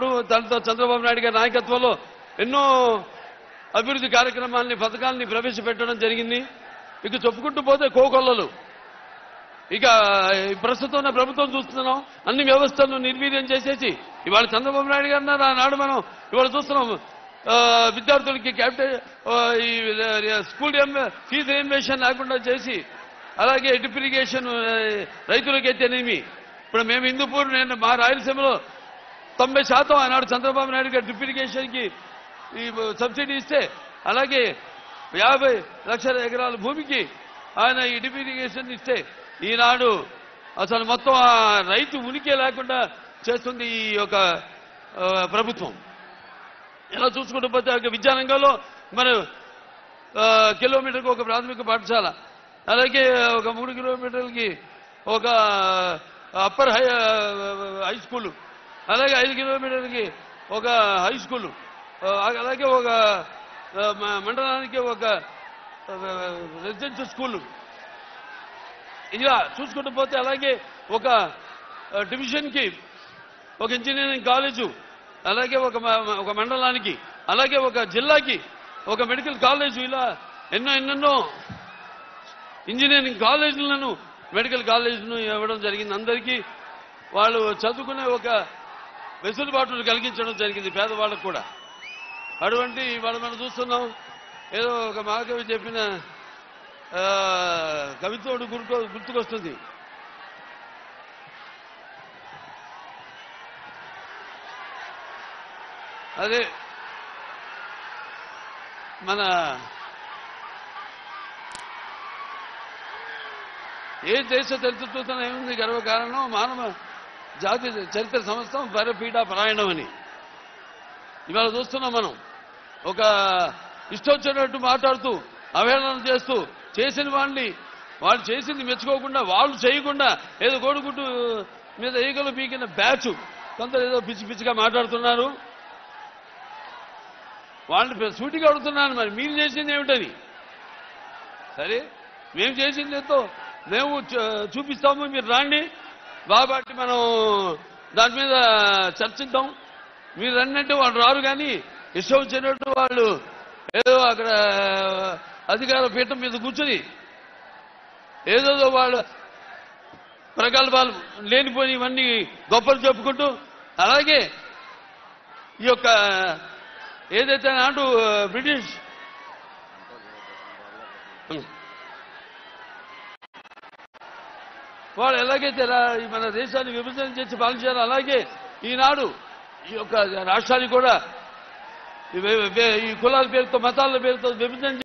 ఉన్నప్పుడు దాంతో చంద్రబాబు నాయుడు గారి నాయకత్వంలో ఎన్నో అభివృద్ధి కార్యక్రమాలని పథకాలని ప్రవేశపెట్టడం జరిగింది. ఇక చెప్పుకుంటూ పోతే కోకొల్లలు. ఇక ప్రస్తుతం ఉన్న ప్రభుత్వం చూస్తున్నాం, అన్ని వ్యవస్థలను నిర్వీర్యం చేసేసి ఇవాళ చంద్రబాబు నాయుడు గారు నాడు మనం ఇవాళ చూస్తున్నాం విద్యార్థులకి స్కూల్ ఫీజు రియంబర్స్మెంట్ లేకుండా చేసి, అలాగే డ్రిప్ ఇరిగేషన్ రైతులకైతేనేమి. ఇప్పుడు మేము హిందూపూర్, నేను మా రాయలసీమలో 90% ఆనాడు చంద్రబాబు నాయుడు గారు డ్రిప్ ఇరిగేషన్కి ఈ సబ్సిడీ ఇస్తే, అలాగే 50 లక్షల ఎకరాల భూమికి ఆయన ఈ డ్రిప్ ఇరిగేషన్ ఇస్తే, ఈనాడు అసలు మొత్తం ఆ రైతు ఉనికి లేకుండా చేస్తుంది ఈ యొక్క ప్రభుత్వం. ఇలా చూసుకుంటూ పోతే విద్యారంగంలో మరి కిలోమీటర్కి ఒక ప్రాథమిక పాఠశాల, అలాగే ఒక 3 కిలోమీటర్లకి ఒక అప్పర్ హై స్కూలు, అలాగే 5 కిలోమీటర్లకి ఒక హై స్కూలు, అలాగే ఒక మండలానికి ఒక రెసిడెన్షియల్ స్కూలు. ఇలా చూసుకుంటూ పోతే అలాగే ఒక డివిజన్కి ఒక ఇంజనీరింగ్ కాలేజు, అలాగే ఒక మండలానికి, అలాగే ఒక జిల్లాకి ఒక మెడికల్ కాలేజు, ఇలా ఎన్నెన్నో ఇంజనీరింగ్ కాలేజీలను, మెడికల్ కాలేజీలను ఇవ్వడం జరిగింది. అందరికీ వాళ్ళు చదువుకునే ఒక వెసులుబాటును కలిగించడం జరిగింది పేదవాళ్ళకు కూడా. అటువంటి వాళ్ళు మనం చూస్తున్నాం. ఏదో ఒక మహాకవి చెప్పిన కవితోడు గుర్తుకొస్తుంది. అదే మన ఏ దేశ చరిత్రతో ఏముంది గర్వకారణం మానవ జాతి చరిత్ర సంస్థం పరపీడా పరాయణం అని. ఇవాళ చూస్తున్నాం మనం. ఒక ఇష్టొచ్చినట్టు మాట్లాడుతూ అవహేళన చేస్తూ చేసిన వాళ్ళని, వాళ్ళు చేసింది మెచ్చుకోకుండా, వాళ్ళు చేయకుండా ఏదో కోడిగుడ్డు మీద ఈగలు పీకిన బ్యాచ్ కొందరు ఏదో పిచ్చి పిచ్చిగా మాట్లాడుతున్నారు. వాళ్ళని సూటిగా అడుగుతున్నాను, మరి మీరు చేసింది ఏమిటని. సరే, మేము చేసింది ఎంతో మేము చూపిస్తాము, మీరు రాండి బాబాటి, మనం దాని మీద చర్చిద్దాం. మీరు అన్నట్టు వాళ్ళు రారు, కానీ ఇష్టం వచ్చినట్టు వాళ్ళు ఏదో అక్కడ అధికార పీఠం మీద కూర్చుని ఏదో వాళ్ళు ప్రగల్భాలు లేనిపోయి ఇవన్నీ గొప్పలు చెప్పుకుంటూ, అలాగే ఈ యొక్క ఏదైతే నాటు బ్రిటిష్ వాళ్ళు ఎలాగైతే మన దేశాన్ని విభజన చేసి పాలించారో, అలాగే ఈనాడు ఈ యొక్క రాష్ట్రాన్ని కూడా ఈ కులాల పేరుతో, మతాల పేరుతో విభజన